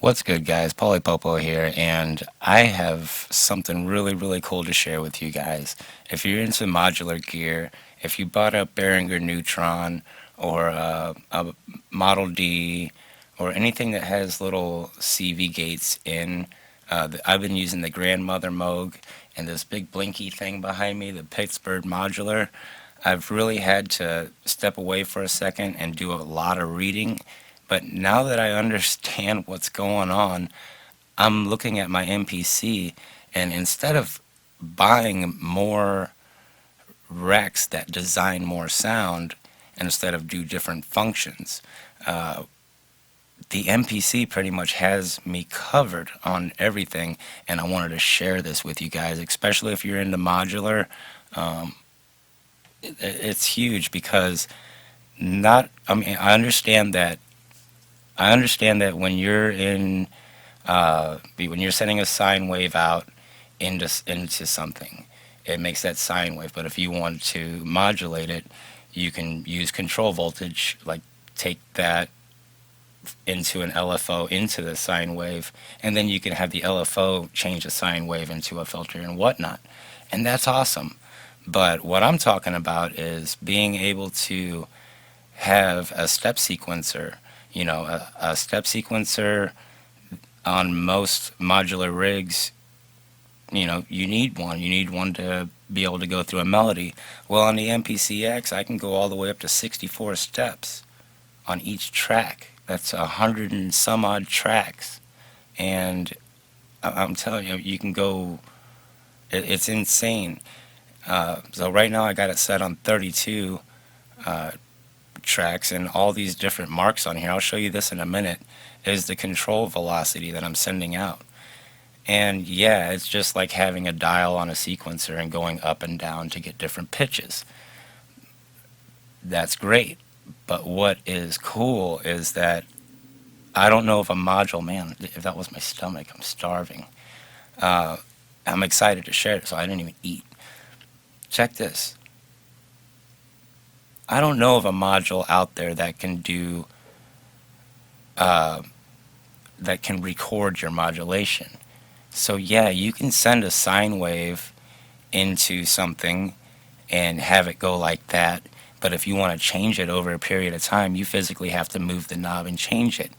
What's good, guys? Popo here, and I have something really cool to share with you guys. If you're into modular gear, if you bought a Behringer Neutron or a Model D or anything that has little CV gates in, I've been using the Grandmother Moog and this big blinky thing behind me, the Pittsburgh Modular. I've really had to step away for a second and do a lot of reading. But now that I understand what's going on, I'm looking at my MPC, and instead of buying more racks that design more sound, instead of do different functions, uh, the MPC pretty much has me covered on everything, and I wanted to share this with you guys, especially if you're into modular. Um, it's huge because not, I mean, I understand that when you're sending a sine wave out into something, it makes that sine wave. But if you want to modulate it, you can use control voltage, like take that into an LFO into the sine wave, and then you can have the LFO change the sine wave into a filter and whatnot. And that's awesome. But what I'm talking about is being able to have a step sequencer, a step sequencer on most modular rigs. You need one. You need one to be able to go through a melody. Well, on the MPCX, I can go all the way up to 64 steps on each track. That's 100 and some odd tracks. And I'm telling you, you can go, it's insane. So right now I got it set on 32 uh, tracks, and all these different marks on here, I'll show you this in a minute, is the control velocity that I'm sending out. And yeah, it's just like having a dial on a sequencer and going up and down to get different pitches. That's great. But what is cool is that I don't know if a module, man, if that was my stomach, I'm starving. Uh, I'm excited to share it, so I didn't even eat. Check this. I don't know of a module out there that can do uh, that can record your modulation. So yeah, you can send a sine wave into something and have it go like that. But if you want to change it over a period of time, you physically have to move the knob and change it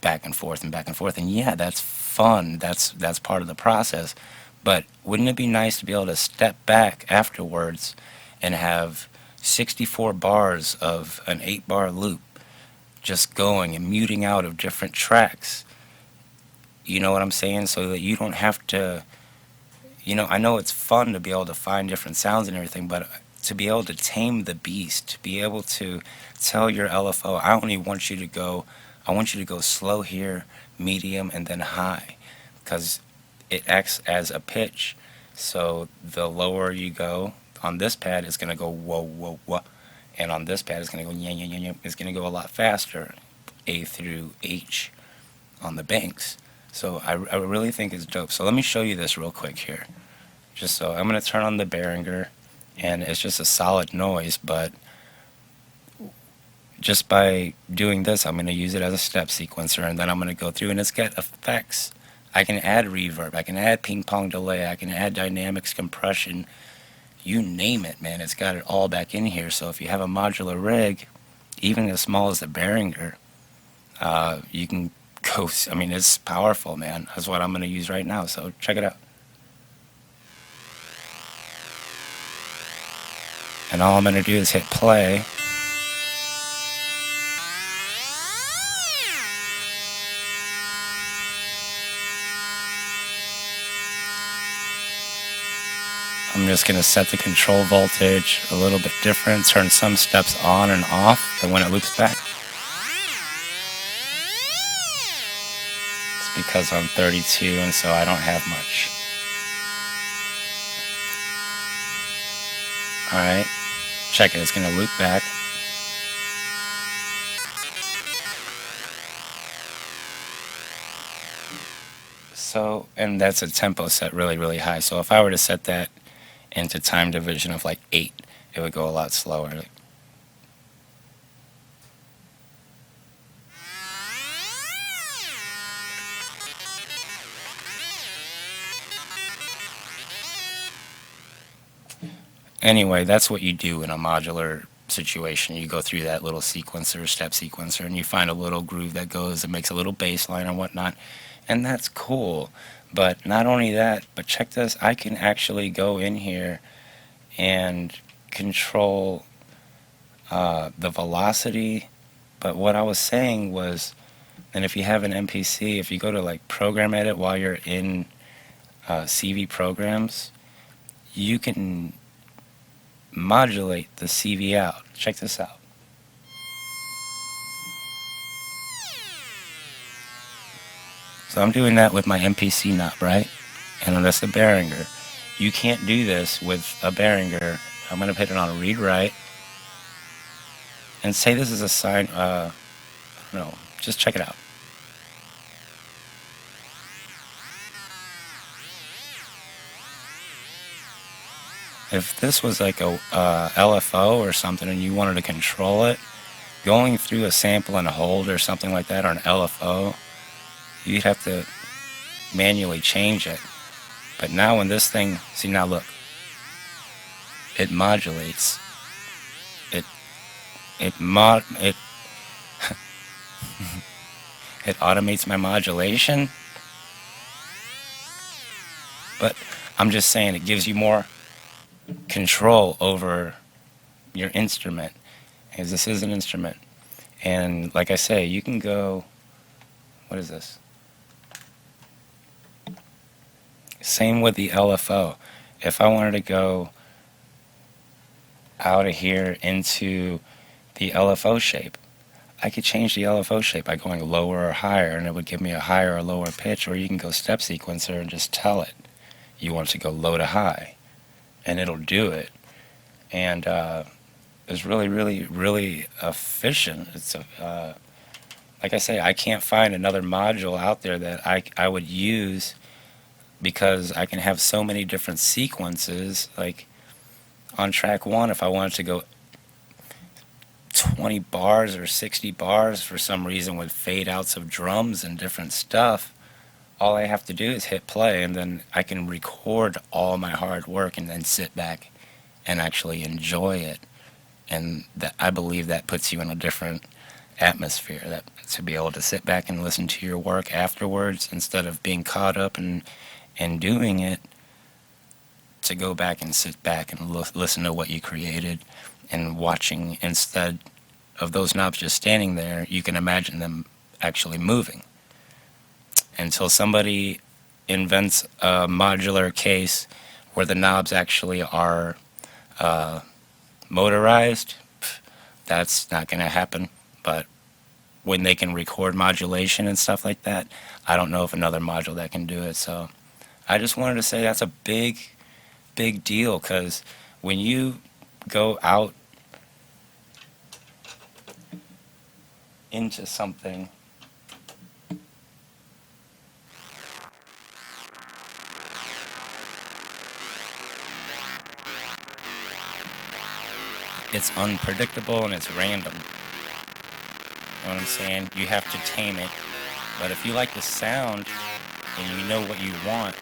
back and forth and back and forth. And yeah, that's fun. That's part of the process. But wouldn't it be nice to be able to step back afterwards and have 64 bars of an 8-bar loop just going and muting out of different tracks? You know what I'm saying? So that you don't have to, I know it's fun to be able to find different sounds and everything, but to be able to tame the beast, to be able to tell your LFO, I want you to go slow here, medium, and then high, because it acts as a pitch. So the lower you go on this pad, it's going to go whoa, whoa, whoa. And on this pad, it's going to go yeah, yeah, yeah, yeah. It's going to go a lot faster, A through H on the banks. So I really think it's dope. So let me show you this real quick here. Just so I'm going to turn on the Behringer, and it's just a solid noise, but just by doing this, I'm going to use it as a step sequencer, and then I'm going to go through and it's got effects. I can add reverb, I can add ping pong delay, I can add dynamics, compression, you name it, man. It's got it all back in here. So if you have a modular rig, even as small as the Behringer, you can go, I mean, it's powerful, man. That's what I'm going to use right now, so check it out. And all I'm going to do is hit play. I'm just going to set the control voltage a little bit different, turn some steps on and off, and when it loops back. It's because I'm 32 and so I don't have much. Alright, check it, it's going to loop back. So, and that's a tempo set really high. So if I were to set that into time division of like 8, it would go a lot slower. Anyway, that's what you do in a modular situation. You go through that little sequencer, step sequencer, and you find a little groove that goes and makes a little bass line and whatnot. And that's cool. But not only that, but check this, I can actually go in here and control the velocity. But what I was saying was, and if you have an MPC, if you go to like program edit while you're in CV programs, you can modulate the CV out. Check this out. So I'm doing that with my MPC knob, right? And that's a Behringer. You can't do this with a Behringer. I'm going to put it on read write. And say this is a sine, no, just check it out. If this was like a LFO or something and you wanted to control it, going through a sample and a hold or something like that, or an LFO, you'd have to manually change it. But now when this thing, see now look, it modulates. It it automates my modulation. But I'm just saying it gives you more control over your instrument, because this is an instrument. And like I say, you can go, what is this? Same with the LFO. If I wanted to go out of here into the LFO shape, I could change the LFO shape by going lower or higher, and it would give me a higher or lower pitch. Or you can go step sequencer and just tell it you want to go low to high, and it'll do it. And it's really, really, really efficient. It's like I say, I can't find another module out there that I would use, because I can have so many different sequences. Like on track 1, if I wanted to go 20 bars or 60 bars for some reason with fade outs of drums and different stuff, all I have to do is hit play, and then I can record all my hard work and then sit back and actually enjoy it. And that, I believe that puts you in a different atmosphere, that to be able to sit back and listen to your work afterwards instead of being caught up and doing it, to go back and sit back and listen to what you created, and watching, instead of those knobs just standing there, you can imagine them actually moving. Until somebody invents a modular case where the knobs actually are motorized, that's not going to happen. But when they can record modulation and stuff like that, I don't know of another module that can do it. So I just wanted to say that's a big, big deal, because when you go out into something, it's unpredictable and it's random. You know what I'm saying? You have to tame it. But if you like the sound and you know what you want,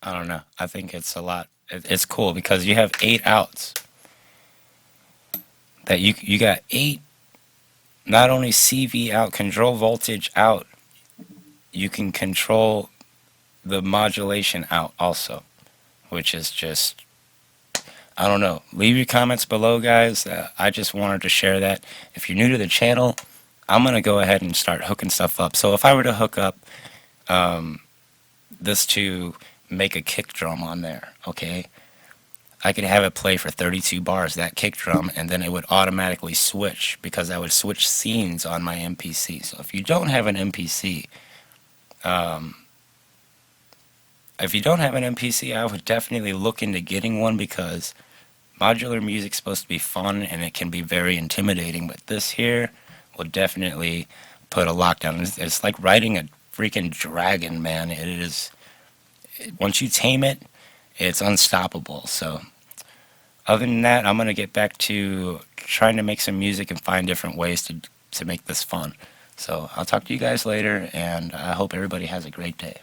I don't know. I think it's a lot. It's cool because you have 8 outs. That you got 8, not only CV out, control voltage out, you can control the modulation out also, which is just, I don't know. Leave your comments below, guys. I just wanted to share that. If you're new to the channel, I'm going to go ahead and start hooking stuff up. So if I were to hook up this to make a kick drum on there, okay, I could have it play for 32 bars, that kick drum, and then it would automatically switch, because I would switch scenes on my MPC. So if you don't have an MPC, I would definitely look into getting one, because Modular music's supposed to be fun and it can be very intimidating, but this here will definitely put a lockdown. It's like riding a freaking dragon, man. It is, once you tame it, it's unstoppable. So, other than that, I'm gonna get back to trying to make some music and find different ways to make this fun. So, I'll talk to you guys later, and I hope everybody has a great day.